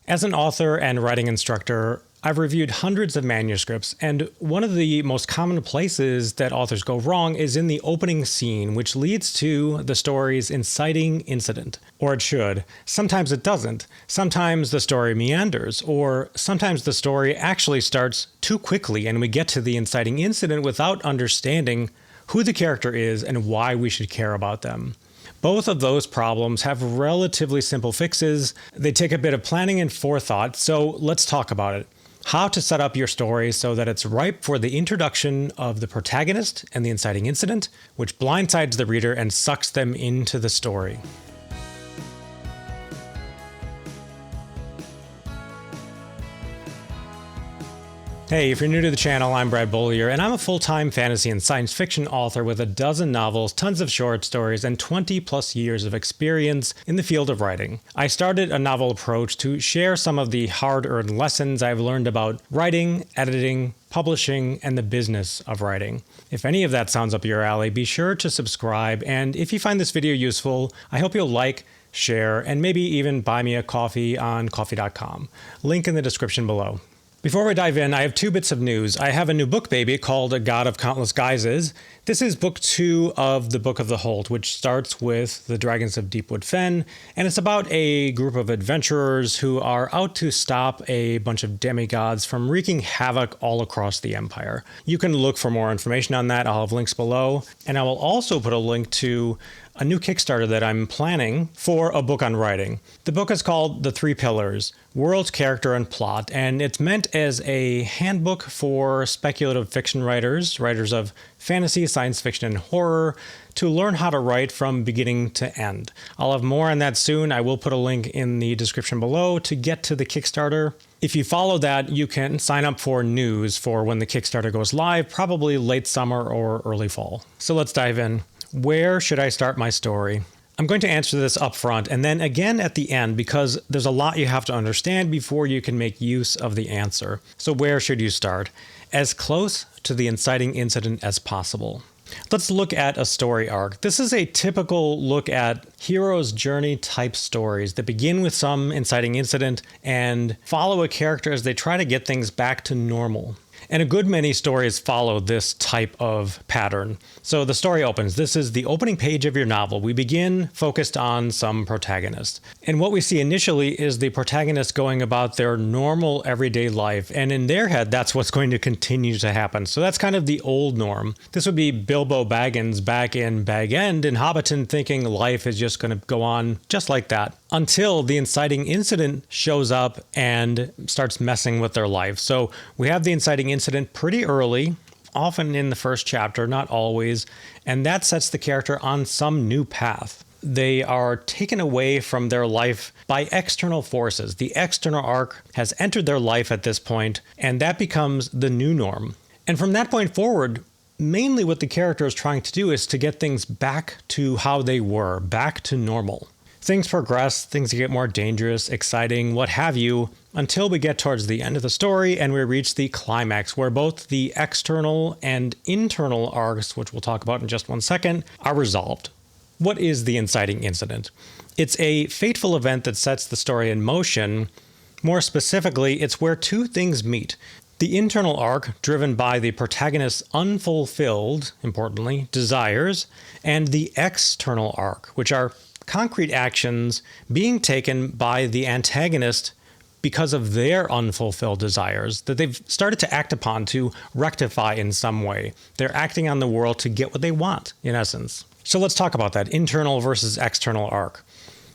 As an author and writing instructor, I've reviewed hundreds of manuscripts, and one of the most common places that authors go wrong is in the opening scene, which leads to the story's inciting incident. Or it should. Sometimes it doesn't. Sometimes the story meanders, or sometimes the story actually starts too quickly and we get to the inciting incident without understanding who the character is and why we should care about them. Both of those problems have relatively simple fixes. They take a bit of planning and forethought, so let's talk about it. How to set up your story so that it's ripe for the introduction of the protagonist and the inciting incident, which blindsides the reader and sucks them into the story. Hey, if you're new to the channel, I'm Brad Bollier, and I'm a full-time fantasy and science fiction author with a dozen novels, tons of short stories, and 20 plus years of experience in the field of writing. I started a novel approach to share some of the hard-earned lessons I've learned about writing, editing, publishing, and the business of writing. If any of that sounds up your alley, be sure to subscribe, and if you find this video useful, I hope you'll like, share, and maybe even buy me a coffee on ko-fi.com. Link in the description below. Before we dive in, I have two bits of news. I have a new book baby called A God of Countless Guises. This is book 2 of the Book of the Hold, which starts with the Dragons of Deepwood Fen, and it's about a group of adventurers who are out to stop a bunch of demigods from wreaking havoc all across the Empire. You can look for more information on that. I'll have links below, and I will also put a link to a new Kickstarter that I'm planning for a book on writing. The book is called The Three Pillars: World, Character, and Plot, and it's meant as a handbook for speculative fiction writers, writers of fantasy, science fiction, and horror, to learn how to write from beginning to end. I'll have more on that soon. I will put a link in the description below to get to the Kickstarter. If you follow that, you can sign up for news for when the Kickstarter goes live, probably late summer or early fall. So let's dive in. Where should I start my story? I'm going to answer this up front and then again at the end because there's a lot you have to understand before you can make use of the answer. So where should you start? As close to the inciting incident as possible. Let's look at a story arc. This is a typical look at hero's journey type stories that begin with some inciting incident and follow a character as they try to get things back to normal. And a good many stories follow this type of pattern. So the story opens. This is the opening page of your novel. We begin focused on some protagonist. And what we see initially is the protagonist going about their normal everyday life. And in their head, that's what's going to continue to happen. So that's kind of the old norm. This would be Bilbo Baggins back in Bag End in Hobbiton thinking life is just going to go on just like that until the inciting incident shows up and starts messing with their life. So we have the inciting incident pretty early, often in the first chapter, not always, and that sets the character on some new path. They are taken away from their life by external forces. The external arc has entered their life at this point, and that becomes the new norm. And from that point forward, mainly what the character is trying to do is to get things back to how they were, back to normal. Things progress, things get more dangerous, exciting, what have you, until we get towards the end of the story and we reach the climax where both the external and internal arcs, which we'll talk about in just one second, are resolved. What is the inciting incident? It's a fateful event that sets the story in motion. More specifically, it's where two things meet. The internal arc, driven by the protagonist's unfulfilled, importantly, desires, and the external arc, which are concrete actions being taken by the antagonist because of their unfulfilled desires that they've started to act upon to rectify in some way. They're acting on the world to get what they want, in essence. So let's talk about that internal versus external arc.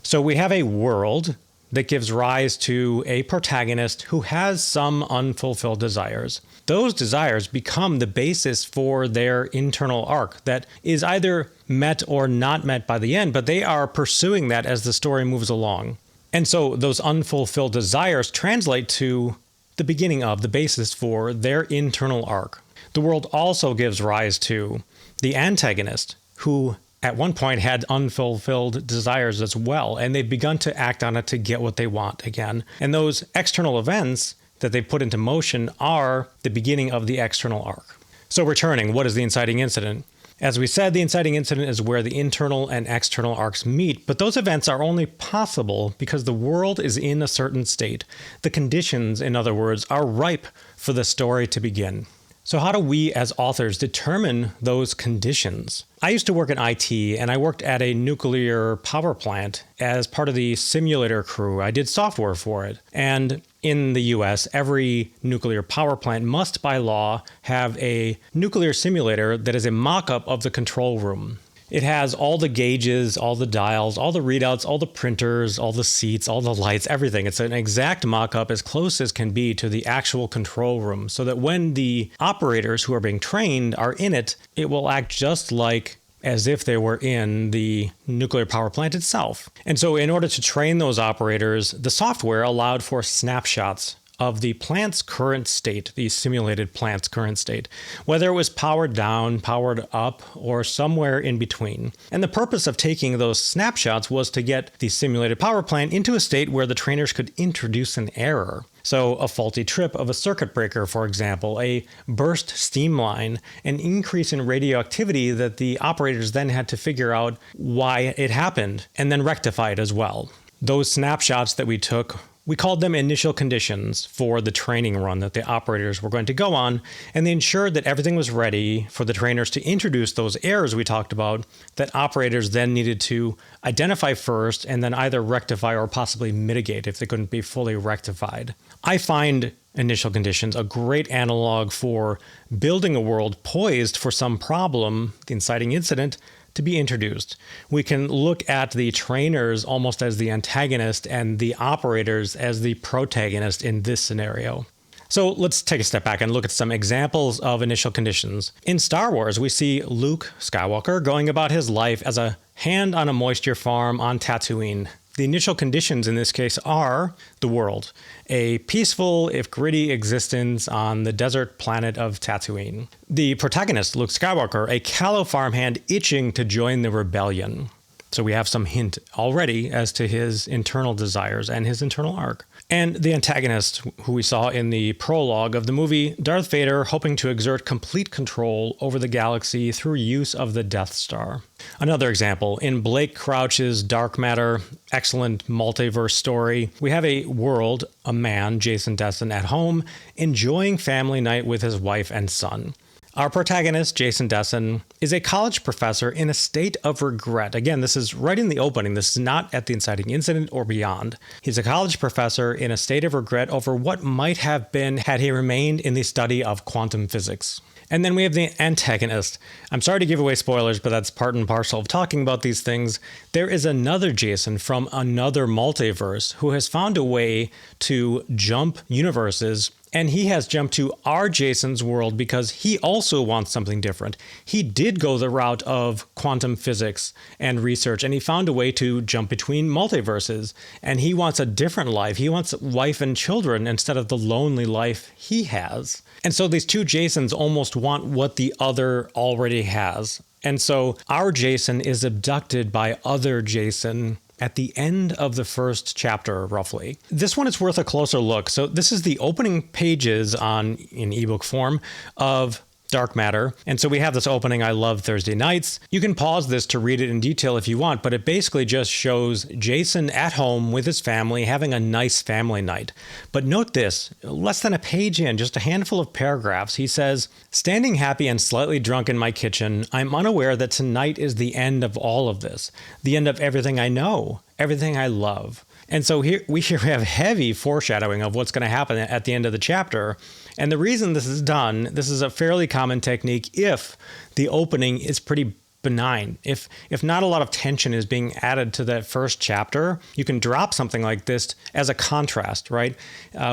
So we have a world that gives rise to a protagonist who has some unfulfilled desires. Those desires become the basis for their internal arc that is either met or not met by the end, but they are pursuing that as the story moves along. And so those unfulfilled desires translate to the beginning of the basis for their internal arc. The world also gives rise to the antagonist who at one point had unfulfilled desires as well, and they've begun to act on it to get what they want again. And those external events that they put into motion are the beginning of the external arc. So returning, what is the inciting incident? As we said, the inciting incident is where the internal and external arcs meet, but those events are only possible because the world is in a certain state. The conditions, in other words, are ripe for the story to begin. So how do we as authors determine those conditions? I used to work in IT, and I worked at a nuclear power plant as part of the simulator crew. I did software for it. And in the US, every nuclear power plant must, by law, have a nuclear simulator that is a mock-up of the control room. It has all the gauges, all the dials, all the readouts, all the printers, all the seats, all the lights, everything. It's an exact mock-up as close as can be to the actual control room so that when the operators who are being trained are in it, it will act just like as if they were in the nuclear power plant itself. And so in order to train those operators, the software allowed for snapshots of the plant's current state, the simulated plant's current state, whether it was powered down, powered up, or somewhere in between. And the purpose of taking those snapshots was to get the simulated power plant into a state where the trainers could introduce an error. So a faulty trip of a circuit breaker, for example, a burst steam line, an increase in radioactivity that the operators then had to figure out why it happened and then rectify it as well. Those snapshots that we took, we called them initial conditions for the training run that the operators were going to go on, and they ensured that everything was ready for the trainers to introduce those errors we talked about that operators then needed to identify first and then either rectify or possibly mitigate if they couldn't be fully rectified. I find initial conditions a great analog for building a world poised for some problem, the inciting incident, to be introduced. We can look at the trainers almost as the antagonist and the operators as the protagonist in this scenario. So let's take a step back and look at some examples of initial conditions. In Star Wars, we see Luke Skywalker going about his life as a hand on a moisture farm on Tatooine. The initial conditions in this case are the world, a peaceful, if gritty existence on the desert planet of Tatooine. The protagonist, Luke Skywalker, a callow farmhand itching to join the rebellion. So we have some hint already as to his internal desires and his internal arc. And the antagonist, who we saw in the prologue of the movie, Darth Vader, hoping to exert complete control over the galaxy through use of the Death Star. Another example, in Blake Crouch's Dark Matter, excellent multiverse story, we have a world, a man, Jason Desson, at home, enjoying family night with his wife and son. Our protagonist, Jason Desson, is a college professor in a state of regret. Again, this is right in the opening. This is not at the inciting incident or beyond. He's a college professor in a state of regret over what might have been had he remained in the study of quantum physics. And then we have the antagonist. I'm sorry to give away spoilers, but that's part and parcel of talking about these things. There is another Jason from another multiverse who has found a way to jump universes, and he has jumped to our Jason's world because he also wants something different. He did go the route of quantum physics and research, and he found a way to jump between multiverses, and he wants a different life. He wants wife and children instead of the lonely life he has. And so these two Jasons almost want what the other already has. And so our Jason is abducted by other Jason at the end of the first chapter, roughly. This one is worth a closer look. So this is the opening pages in ebook form of Dark Matter. And so we have this opening, I love Thursday nights. You can pause this to read it in detail if you want, but it basically just shows Jason at home with his family having a nice family night. But note this, less than a page in, just a handful of paragraphs, he says, "Standing happy and slightly drunk in my kitchen, I'm unaware that tonight is the end of all of this, the end of everything I know, everything I love." And so here we have heavy foreshadowing of what's going to happen at the end of the chapter. And the reason this is done, this is a fairly common technique if the opening is pretty benign. If not a lot of tension is being added to that first chapter, you can drop something like this as a contrast, right?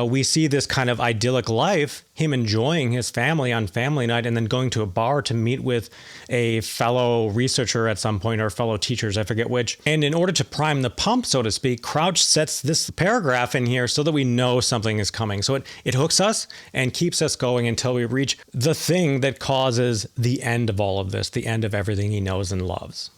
We see this kind of idyllic life, him enjoying his family on family night and then going to a bar to meet with a fellow researcher at some point or fellow teachers, I forget which. And in order to prime the pump, so to speak, Crouch sets this paragraph in here so that we know something is coming. So it hooks us and keeps us going until we reach the thing that causes the end of all of this, the end of everything he knows and loves.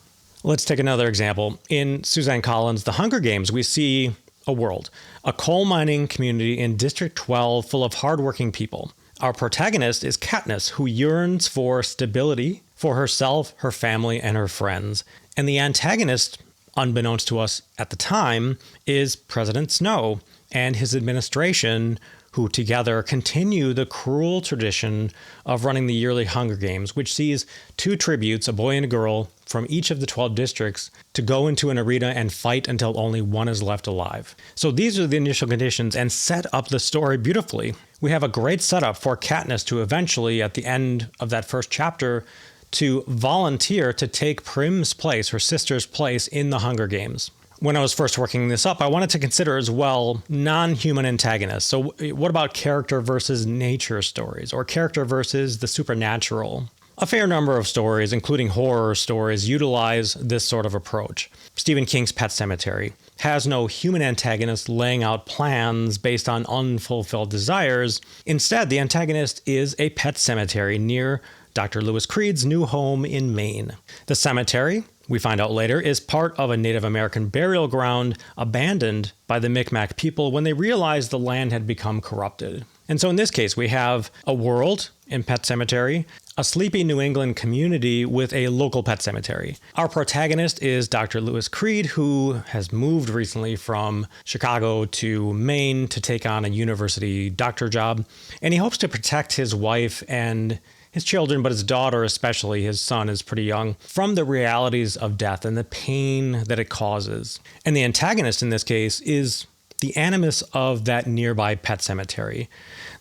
Let's take another example. In Suzanne Collins' The Hunger Games, we see a world, a coal mining community in District 12 full of hardworking people. Our protagonist is Katniss, who yearns for stability for herself, her family, and her friends. And the antagonist, unbeknownst to us at the time, is President Snow and his administration, who together continue the cruel tradition of running the yearly Hunger Games, which sees 2 tributes, a boy and a girl, from each of the 12 districts to go into an arena and fight until only one is left alive. So these are the initial conditions and set up the story beautifully. We have a great setup for Katniss to eventually, at the end of that first chapter, to volunteer to take Prim's place, her sister's place, in the Hunger Games. When I was first working this up, I wanted to consider as well non-human antagonists. So what about character versus nature stories, or character versus the supernatural? A fair number of stories, including horror stories, utilize this sort of approach. Stephen King's Pet Sematary has no human antagonist laying out plans based on unfulfilled desires. Instead, the antagonist is a pet cemetery near Dr. Lewis Creed's new home in Maine. The cemetery, we find out later, is part of a Native American burial ground abandoned by the Micmac people when they realized the land had become corrupted. And so in this case, we have a world in Pet Sematary, a sleepy New England community with a local pet cemetery. Our protagonist is Dr. Lewis Creed, who has moved recently from Chicago to Maine to take on a university doctor job. And he hopes to protect his wife and his children, but his daughter especially, his son is pretty young, from the realities of death and the pain that it causes. And the antagonist in this case is the animus of that nearby pet cemetery.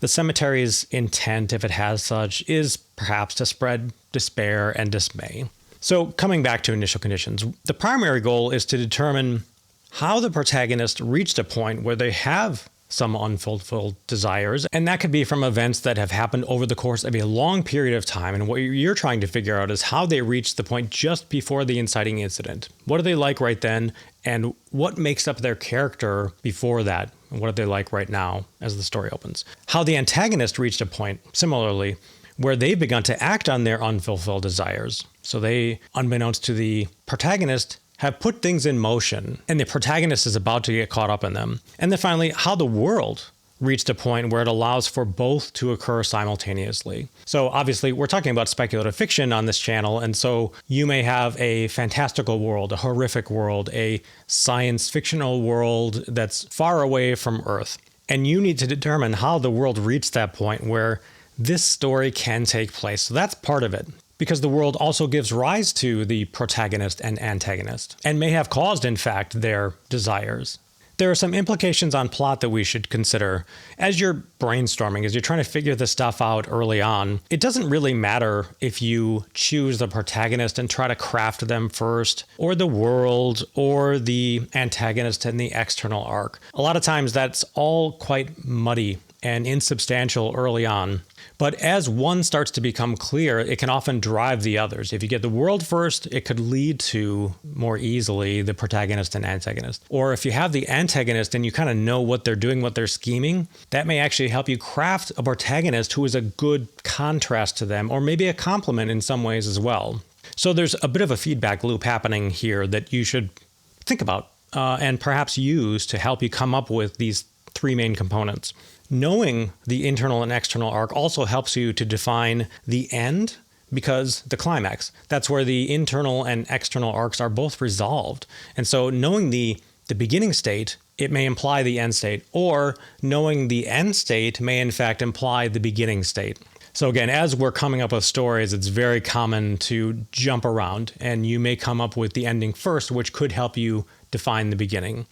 The cemetery's intent, if it has such, is perhaps to spread despair and dismay. So coming back to initial conditions, the primary goal is to determine how the protagonist reached a point where they have some unfulfilled desires, and that could be from events that have happened over the course of a long period of time. And what you're trying to figure out is how they reached the point just before the inciting incident. What are they like right then, and what makes up their character before that? And what are they like right now as the story opens? How the antagonist reached a point, similarly, where they've begun to act on their unfulfilled desires. So they, unbeknownst to the protagonist, have put things in motion, and the protagonist is about to get caught up in them. And then finally, how the world reached a point where it allows for both to occur simultaneously. So obviously, we're talking about speculative fiction on this channel, and so you may have a fantastical world, a horrific world, a science fictional world that's far away from Earth. And you need to determine how the world reached that point where this story can take place. So that's part of it, because the world also gives rise to the protagonist and antagonist, and may have caused, in fact, their desires. There are some implications on plot that we should consider. As you're brainstorming, as you're trying to figure this stuff out early on, it doesn't really matter if you choose the protagonist and try to craft them first, or the world, or the antagonist and the external arc. A lot of times that's all quite muddy and insubstantial early on. But as one starts to become clear, it can often drive the others. If you get the world first, it could lead to more easily the protagonist and antagonist. Or if you have the antagonist and you kind of know what they're doing, what they're scheming, that may actually help you craft a protagonist who is a good contrast to them, or maybe a complement in some ways as well. So there's a bit of a feedback loop happening here that you should think about and perhaps use to help you come up with these 3 main components. Knowing the internal and external arc also helps you to define the end, because the climax, that's where the internal and external arcs are both resolved. And so knowing the beginning state, it may imply the end state, or knowing the end state may in fact imply the beginning state. So again, as we're coming up with stories, it's very common to jump around, and you may come up with the ending first, which could help you define the beginning.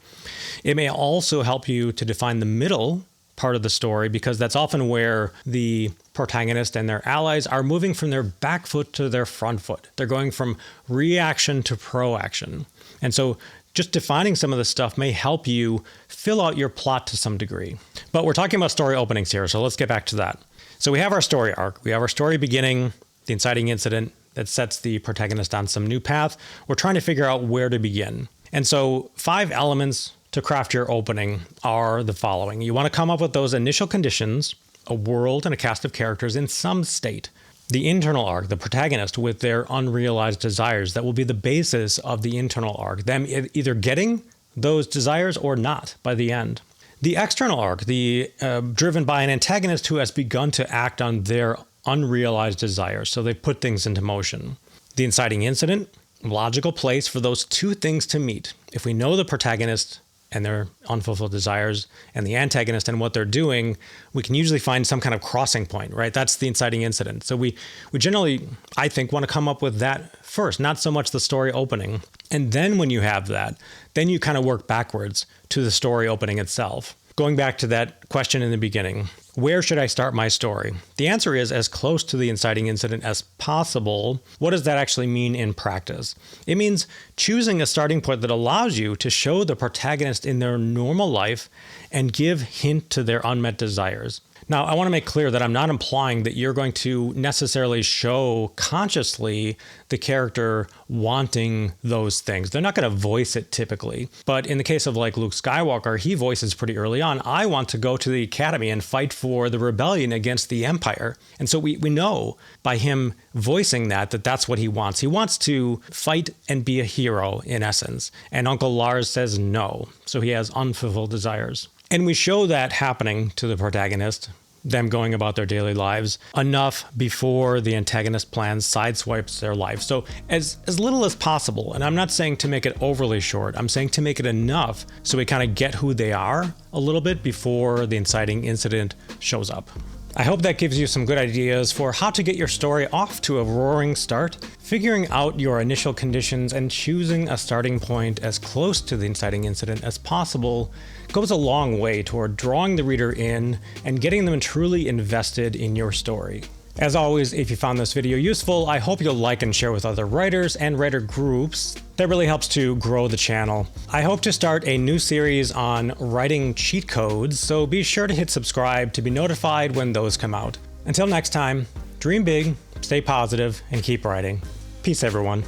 It may also help you to define the middle part of the story, because that's often where the protagonist and their allies are moving from their back foot to their front foot. They're going from reaction to proaction. And so just defining some of this stuff may help you fill out your plot to some degree. But we're talking about story openings here, so let's get back to that. So we have our story arc. We have our story beginning, the inciting incident that sets the protagonist on some new path. We're trying to figure out where to begin. And so 5 elements to craft your opening are the following. You want to come up with those initial conditions, a world and a cast of characters in some state. The internal arc, the protagonist with their unrealized desires, that will be the basis of the internal arc, them either getting those desires or not by the end. The external arc, driven by an antagonist who has begun to act on their unrealized desires, so they put things into motion. The inciting incident, logical place for those two things to meet. If we know the protagonist and their unfulfilled desires and the antagonist and what they're doing, we can usually find some kind of crossing point, right? That's the inciting incident. So we generally, I think, want to come up with that first, not so much the story opening. And then when you have that, then you kind of work backwards to the story opening itself. Going back to that question in the beginning, where should I start my story? The answer is as close to the inciting incident as possible. What does that actually mean in practice? It means choosing a starting point that allows you to show the protagonist in their normal life and give hint to their unmet desires. Now, I want to make clear that I'm not implying that you're going to necessarily show consciously the character wanting those things. They're not going to voice it typically. But in the case of like Luke Skywalker, he voices pretty early on, I want to go to the academy and fight for the rebellion against the Empire. And so we know by him voicing that that's what he wants. He wants to fight and be a hero in essence. And Uncle Lars says no. So he has unfulfilled desires. And we show that happening to the protagonist, them going about their daily lives, enough before the antagonist plan sideswipes their life. So as little as possible, and I'm not saying to make it overly short, I'm saying to make it enough so we kind of get who they are a little bit before the inciting incident shows up. I hope that gives you some good ideas for how to get your story off to a roaring start. Figuring out your initial conditions and choosing a starting point as close to the inciting incident as possible goes a long way toward drawing the reader in and getting them truly invested in your story. As always, if you found this video useful, I hope you'll like and share with other writers and writer groups. That really helps to grow the channel. I hope to start a new series on writing cheat codes, so be sure to hit subscribe to be notified when those come out. Until next time, dream big, stay positive, and keep writing. Peace, everyone.